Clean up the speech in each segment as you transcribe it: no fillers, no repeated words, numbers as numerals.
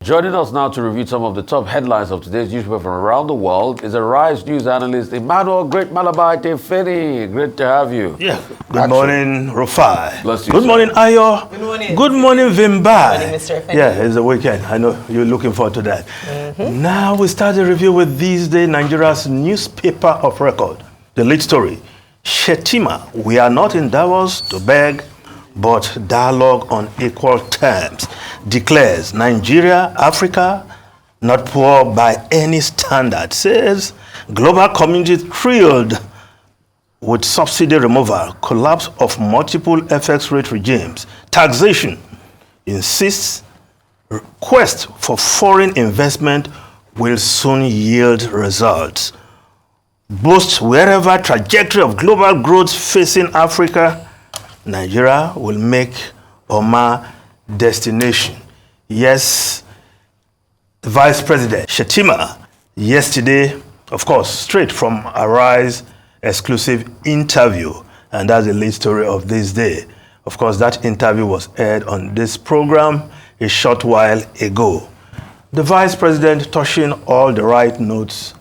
Joining us now to review some of the top headlines of today's newspaper from around the world is a Rise News analyst, Emmanuel Great Malabai Tefeni. Great to have you. Yeah. Good morning, Rufai. Good morning, Ayo. Good morning. Good morning, Vimbai. Good morning, Mr. Feni. Yeah, it's the weekend. I know you're looking forward to that. Now we start the review with this day Nigeria's newspaper of record. The lead story, Shettima, we are not in Davos to beg, but dialogue on equal terms, declares Nigeria, Africa, not poor by any standard, says global community thrilled with subsidy removal, collapse of multiple FX rate regimes, taxation, insists quest for foreign investment will soon yield results. Boasts wherever trajectory of global growth facing Africa, Nigeria will make Oma destination. Yes, Vice President Shettima yesterday, of course, straight from Arise exclusive interview, and that's the lead story of this day. Of course, that interview was aired on this program a short while ago. The Vice President touching all the right notes,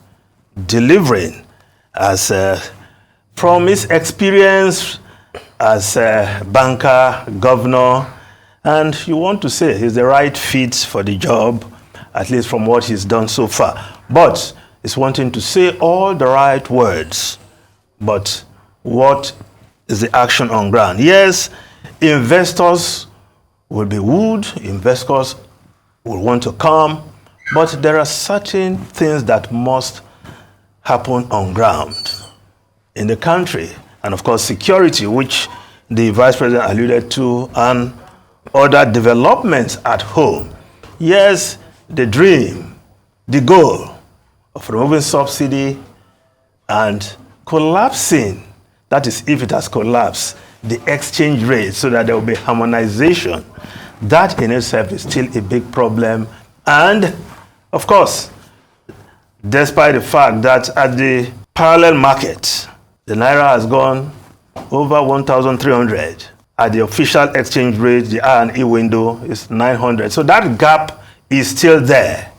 delivering as from his experience as a banker, governor, and you want to say he's the right fit for the job, at least from what he's done so far. But he's wanting to say all the right words. But what is the action on ground? Yes, investors will be wooed, investors will want to come, but there are certain things that must happen on ground in the country. And of course, security, which the Vice President alluded to, and other developments at home. Yes, the dream, the goal of removing subsidy and collapsing, that is, if it has collapsed, the exchange rate so that there will be harmonization. That in itself is still a big problem. And of course, despite the fact that at the parallel market, the Naira has gone over 1,300. At the official exchange rate, the R&E window is 900. So that gap is still there,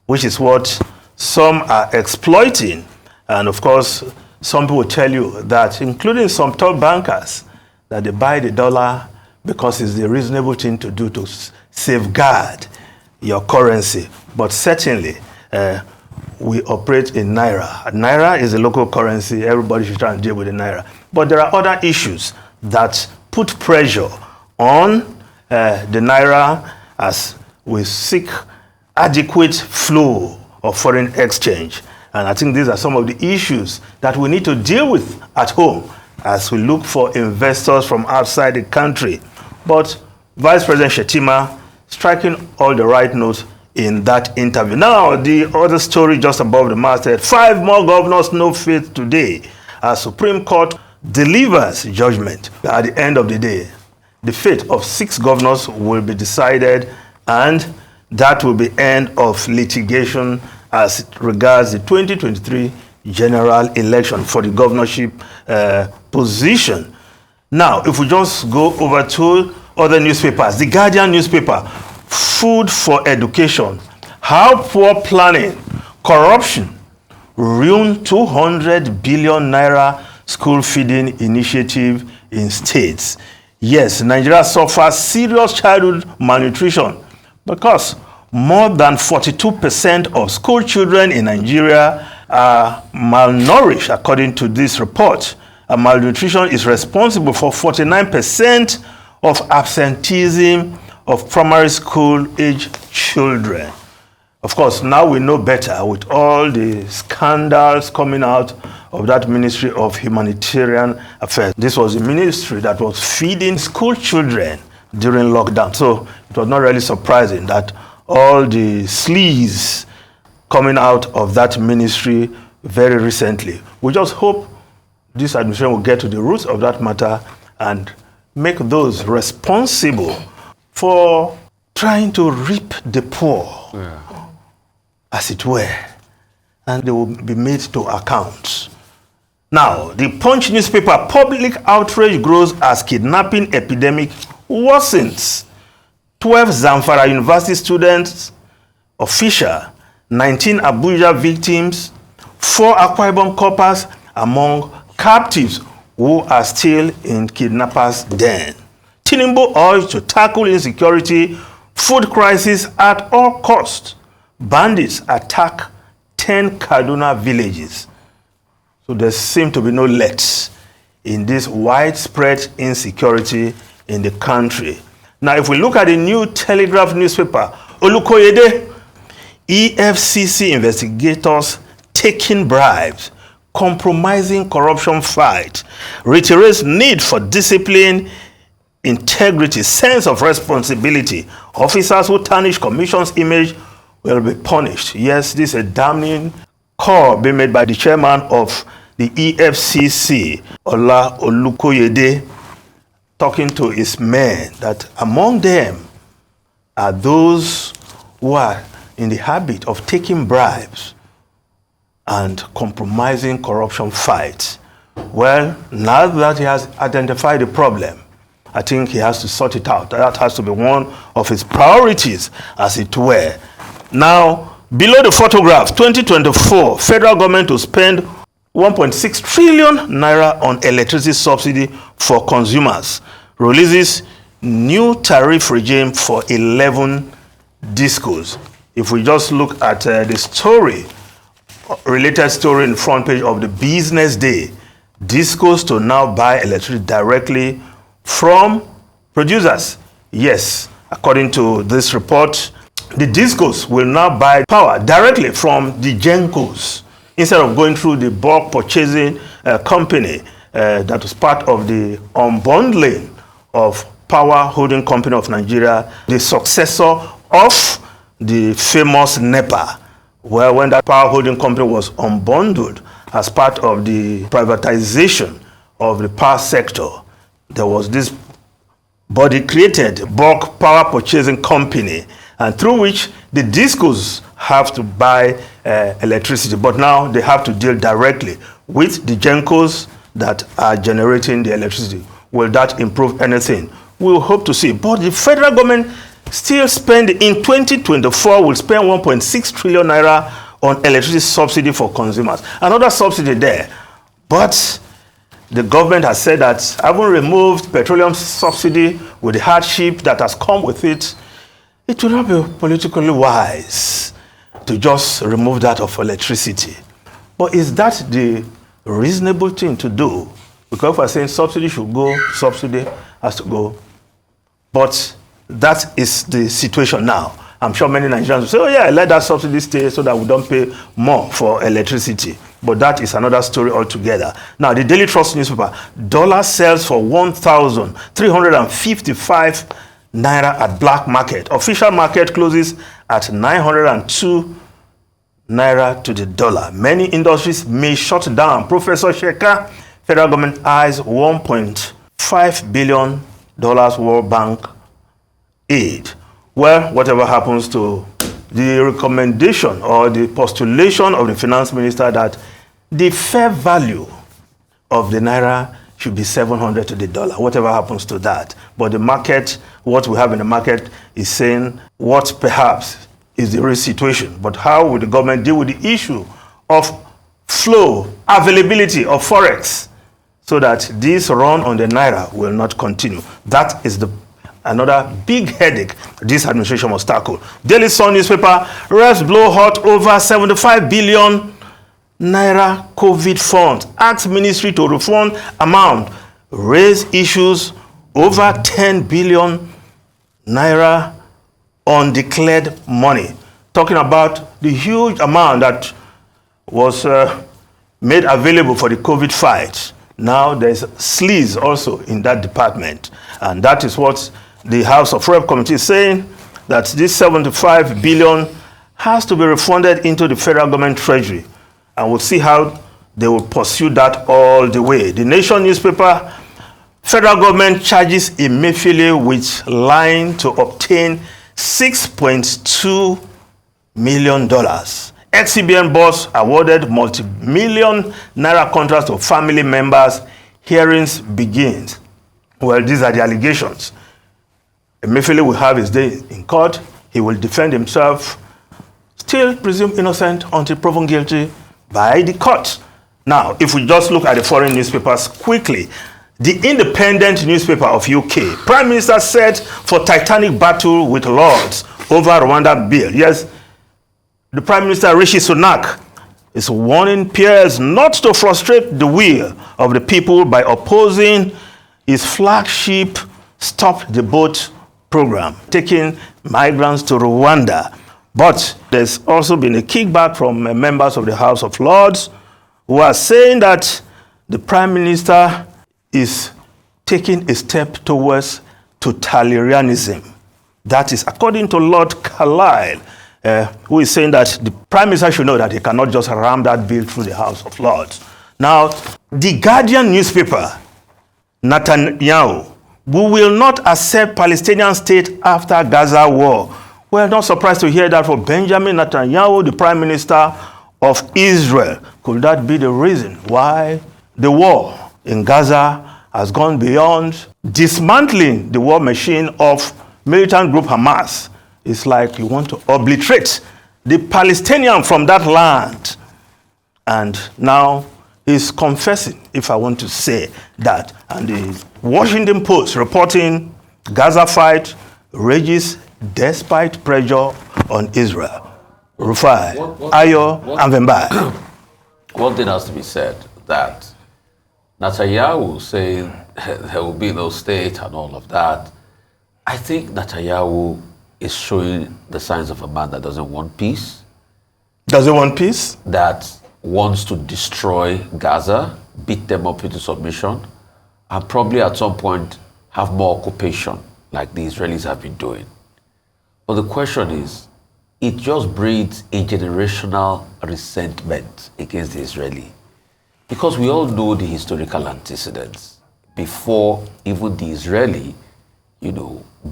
which is what some are exploiting. And of course, some people tell you that, including some top bankers, that they buy the dollar because it's the reasonable thing to do to safeguard your currency. But certainly, we operate in Naira. Naira is a local currency. Everybody should try and deal with the Naira. But there are other issues that put pressure on the Naira as we seek adequate flow of foreign exchange. And I think these are some of the issues that we need to deal with at home as we look for investors from outside the country. But Vice President Shettima striking all the right notes in that interview. Now, the other story just above the masthead, 5 more governors no faith today as Supreme Court delivers judgment. At the end of the day, the fate of 6 governors will be decided, and that will be end of litigation as it regards the 2023 general election for the governorship position. Now, if we just go over to other newspapers, the Guardian newspaper, food for education, how poor planning, corruption, ruin 200 billion naira school feeding initiative in states. Yes, Nigeria suffers serious childhood malnutrition because more than 42% of school children in Nigeria are malnourished, according to this report. And malnutrition is responsible for 49% of absenteeism of primary school age children. Of course, now we know better with all the scandals coming out of that Ministry of Humanitarian Affairs. This was a ministry that was feeding school children during lockdown. So it was not really surprising that all the sleaze coming out of that ministry very recently. We just hope this administration will get to the roots of that matter and make those responsible for trying to reap the poor, as it were, and they will be made to account. Now, the Punch newspaper, public outrage grows as kidnapping epidemic worsens. 12 Zamfara University students official, 19 Abuja victims, 4 Akwa Ibom coppers among captives who are still in kidnappers' den. Tinubu urged to tackle insecurity, food crisis at all costs. Bandits attack 10 Kaduna villages. So there seems to be no let in this widespread insecurity in the country. Now, if we look at the New Telegraph newspaper, Olukoyede, EFCC investigators taking bribes, compromising corruption fight, reiterates need for discipline, integrity, sense of responsibility. Officers who tarnish commission's image will be punished. Yes, this is a damning call being made by the chairman of the EFCC, Ola Olukoyede, talking to his men, that among them are those who are in the habit of taking bribes and compromising corruption fights. Well, now that he has identified the problem, I think he has to sort it out. That has to be one of his priorities, as it were. Now, below the photograph, 2024, federal government will spend 1.6 trillion naira on electricity subsidy for consumers. Releases new tariff regime for 11 discos. If we just look at the story, related story in the front page of the Business Day, discos to now buy electricity directly from producers. Yes, according to this report, the discos will now buy power directly from the gencos instead of going through the bulk purchasing company that was part of the unbundling of Power Holding Company of Nigeria, the successor of the famous NEPA, where when that Power Holding Company was unbundled as part of the privatization of the power sector, there was this body created, bulk power purchasing company, and through which the discos have to buy electricity, but now they have to deal directly with the gencos that are generating the electricity. Will that improve anything? We'll hope to see. But the federal government still spend, in 2024, will spend 1.6 trillion naira on electricity subsidy for consumers. Another subsidy there. But the government has said that having removed petroleum subsidy with the hardship that has come with it, it will not be politically wise to just remove that of electricity. But is that the reasonable thing to do? Because if we're saying subsidy should go, subsidy has to go. But that is the situation now. I'm sure many Nigerians will say, oh yeah, let that subsidy stay so that we don't pay more for electricity. But that is another story altogether. Now, the Daily Trust newspaper, dollar sells for 1,355 naira at black market. Official market closes at 902 naira to the dollar. Many industries may shut down. Professor Sheka, federal government eyes $1.5 billion World Bank aid. Well, whatever happens to the recommendation or the postulation of the finance minister that the fair value of the naira should be 700 to the dollar, whatever happens to that. But the market, what we have in the market is saying what perhaps is the real situation. But how will the government deal with the issue of flow, availability of forex, so that this run on the naira will not continue? That is another big headache this administration must tackle. Daily Sun newspaper, reps blow hot over 75 billion naira COVID funds. Asks ministry to refund amount. Raise issues over 10 billion naira undeclared money. Talking about the huge amount that was made available for the COVID fight. Now there's sleaze also in that department. And that is what the House of Rep Committee is saying, that this 75 billion has to be refunded into the federal government treasury. And we'll see how they will pursue that all the way. The Nation newspaper, federal government charges Emefiele with lying to obtain $6.2 million. Ex-CBN boss awarded multi-million naira contracts to family members. Hearings begins. Well, these are the allegations. Emefiele will have his day in court. He will defend himself. still presumed innocent until proven guilty by the court. Now, if we just look at the foreign newspapers quickly, the Independent newspaper of UK, Prime Minister set for titanic battle with Lords over Rwanda bill. Yes, the Prime Minister Rishi Sunak is warning peers not to frustrate the will of the people by opposing his flagship Stop the Boat program, taking migrants to Rwanda. But there's also been a kickback from members of the House of Lords who are saying that the Prime Minister is taking a step towards totalitarianism. That is, according to Lord Carlyle, who is saying that the Prime Minister should know that he cannot just ram that bill through the House of Lords. Now, the Guardian newspaper, Netanyahu, we will not accept Palestinian state after Gaza war. We're not surprised to hear that for Benjamin Netanyahu, the Prime Minister of Israel. Could that be the reason why the war in Gaza has gone beyond dismantling the war machine of militant group Hamas? It's like you want to obliterate the Palestinian from that land. And now he's confessing, if I want to say that. And the Washington Post reporting Gaza fight rages despite pressure on Israel. Rufai, Ayo, and Vembai. One thing has to be said, that Netanyahu saying there will be no state and all of that. I think Netanyahu is showing the signs of a man that doesn't want peace. Doesn't want peace? That wants to destroy Gaza, beat them up into submission, and probably at some point have more occupation like the Israelis have been doing. But the question is, it just breeds a generational resentment against the Israeli. Because we all know the historical antecedents. Before even the Israeli,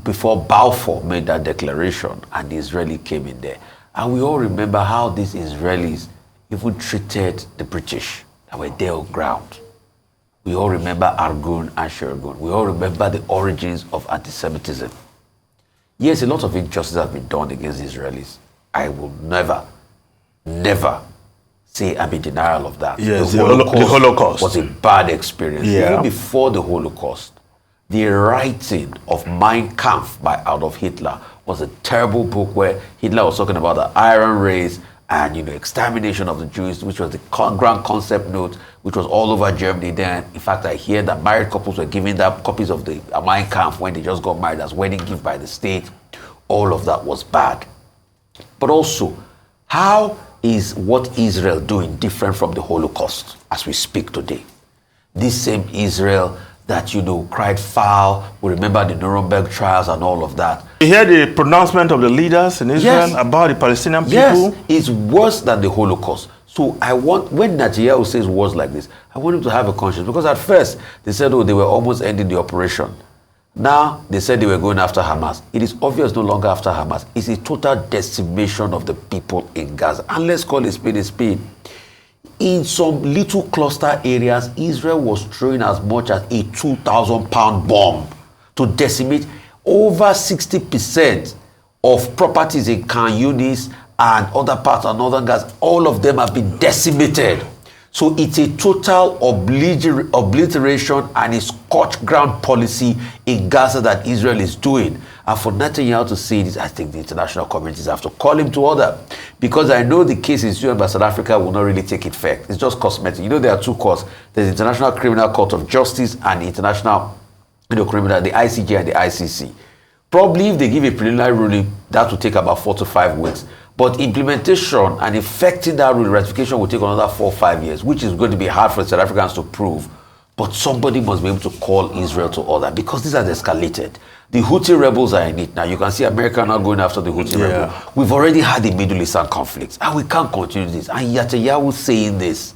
before Balfour made that declaration and the Israeli came in there. And we all remember how these Israelis even treated the British that were there on ground. We all remember Argun and Shergun. We all remember the origins of anti-Semitism. Yes, a lot of injustice has been done against the Israelis. I will never say I'm in denial of that. Yes, the Holocaust was a bad experience. Yeah. Even before the Holocaust, the writing of Mein Kampf by Adolf Hitler was a terrible book where Hitler was talking about the Iron Race and extermination of the Jews, which was the grand concept note, which was all over Germany then. In fact, I hear that married couples were giving them copies of the Mein Kampf when they just got married as wedding gift by the state. All of that was bad. But also, how is what Israel doing different from the Holocaust as we speak today? This same Israel that, cried foul. We remember the Nuremberg trials and all of that. You hear the pronouncement of the leaders in Israel about the Palestinian people? Yes, it's worse than the Holocaust. So when Netanyahu says words like this, I want him to have a conscience. Because at first, they said, they were almost ending the operation. Now, they said they were going after Hamas. It is obvious no longer after Hamas. It's a total decimation of the people in Gaza. And let's call it spade a spade. In some little cluster areas, Israel was throwing as much as a 2,000-pound bomb to decimate over 60% of properties in Khan Yunis and other parts of northern Gaza. All of them have been decimated. So it's a total obliteration and a scorched ground policy in Gaza that Israel is doing. And for Netanyahu to say this, I think the international communities have to call him to order. Because I know the case in Sudan by South Africa will not really take it fair. It's just cosmetic. There are two courts. There's the International Criminal Court of Justice and the International Criminal, the ICJ and the ICC. Probably if they give a preliminary ruling, that will take about 4 to 5 weeks. But implementation and effecting that rule, ratification will take another 4 or 5 years, which is going to be hard for South Africans to prove. But somebody must be able to call Israel to order because this has escalated. The Houthi rebels are in it now. You can see America now going after the Houthi rebels. We've already had the Middle Eastern conflicts, and we can't continue this. And Netanyahu saying this.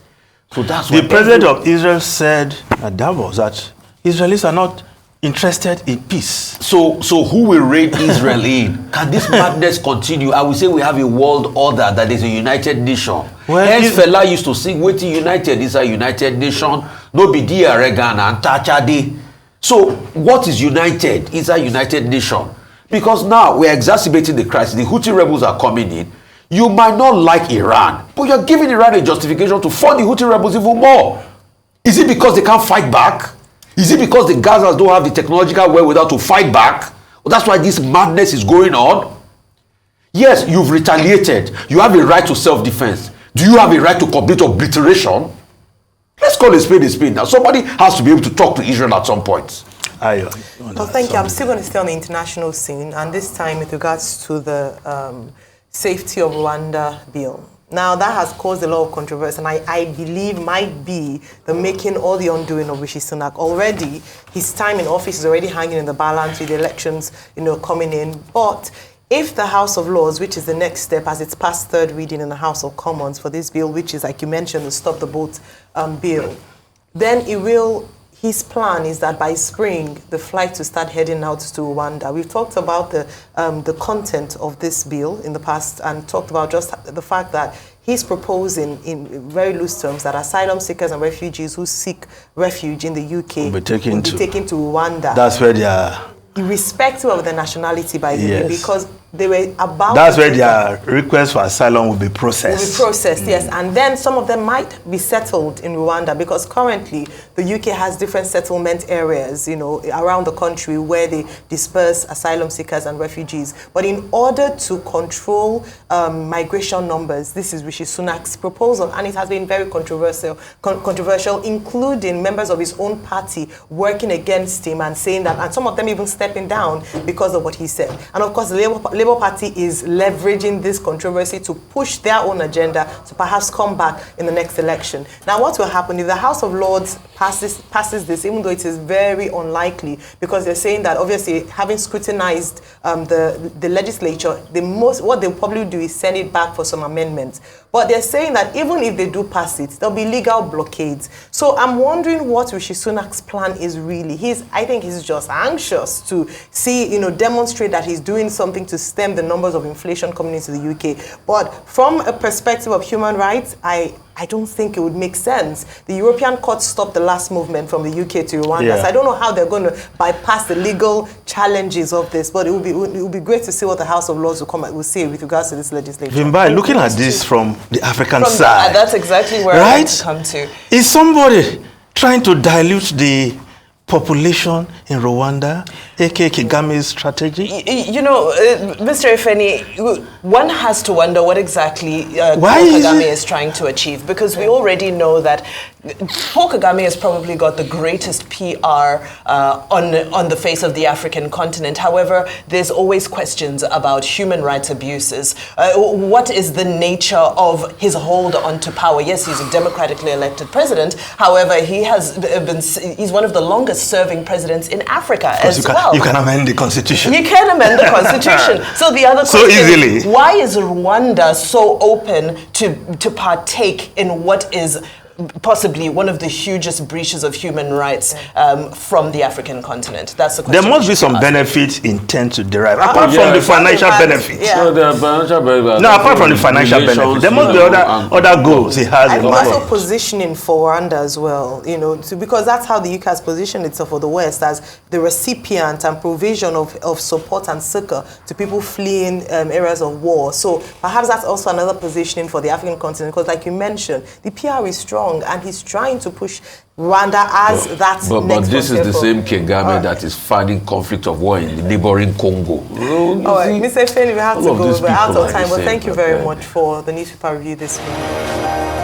So that's why the president of Israel said at Davos that Israelis are not interested in peace. So who will rein Israel in? Can this madness continue? I will say we have a world order that is a united nation. Hence fella used to sing, waiting united is a united nation. No be dear Reagan and Tachade. So what is united? Is a united nation. Because now we are exacerbating the crisis. The Houthi rebels are coming in. You might not like Iran, but you're giving Iran a justification to fund the Houthi rebels even more. Is it because they can't fight back? Is it because the Gazas don't have the technological wherewithal to fight back? Well, that's why this madness is going on. Yes, you've retaliated. You have a right to self-defense. Do you have a right to complete obliteration? Let's call a spade now. Somebody has to be able to talk to Israel at some point. Well, thank you. I'm still going to stay on the international scene, and this time with regards to the safety of Rwanda bill. Now, that has caused a lot of controversy, and I believe might be the making or the undoing of Rishi Sunak. Already, his time in office is already hanging in the balance with the elections, coming in. But if the House of Lords, which is the next step as it's past third reading in the House of Commons for this bill, which is, like you mentioned, the Stop the Boat bill, then it will... His plan is that by spring, the flight will start heading out to Rwanda. We've talked about the content of this bill in the past and talked about just the fact that he's proposing in very loose terms that asylum seekers and refugees who seek refuge in the UK will be taken to Rwanda. That's where they are... Irrespective of their nationality, by the way, because they were about... That's where their request for asylum will be processed. Yes. And then some of them might be settled in Rwanda, because currently the UK has different settlement areas, around the country where they disperse asylum seekers and refugees. But in order to control migration numbers, this is Rishi Sunak's proposal, and it has been very controversial, including members of his own party working against him and saying that, and some of them even stepping down because of what he said. And of course, the Labour Party is leveraging this controversy to push their own agenda to perhaps come back in the next election. Now, what will happen if the House of Lords passes this, even though it is very unlikely, because they're saying that obviously having scrutinized the legislature, what they'll probably do is send it back for some amendments. But they're saying that even if they do pass it, there'll be legal blockades. So I'm wondering what Rishi Sunak's plan is really. I think he's just anxious to see, demonstrate that he's doing something to stem the numbers of inflation coming into the UK. But from a perspective of human rights, I don't think it would make sense. The European court stopped the last movement from the UK to Rwanda. So I don't know how they're going to bypass the legal challenges of this, but it would be great to see what the House of Lords will say with regards to this legislation. Vimbai, looking at this from the African side, that's exactly where I want to come to. Is somebody trying to dilute the population in Rwanda, aka Kagame's strategy? Mr. Efeni, one has to wonder what exactly Kagame is trying to achieve, because we already know that Paul Kagame has probably got the greatest PR on the face of the African continent. However, there's always questions about human rights abuses. What is the nature of his hold onto power? Yes, he's a democratically elected president. However, he's one of the longest serving presidents in Africa as well. You can amend the constitution. You can amend the constitution. So the other question is, why is Rwanda so open to partake in what is possibly one of the hugest breaches of human rights from the African continent? That's the question. There must be some benefits intend to derive, apart from the financial benefits. So there are financial benefits. No, apart from the financial benefits, there must be other goals he has in mind. Also positioning for Rwanda as well, because that's how the UK has positioned itself for the West, as the recipient and provision of support and succor to people fleeing areas of war. So perhaps that's also another positioning for the African continent, because like you mentioned, the PR is strong, and he's trying to push Rwanda as But this is the same Kagame that is fighting conflict of war in the neighboring Congo. All right, Mr. Efeni, we have to go. We're out of time. Well, thank you very much for the newspaper review this week.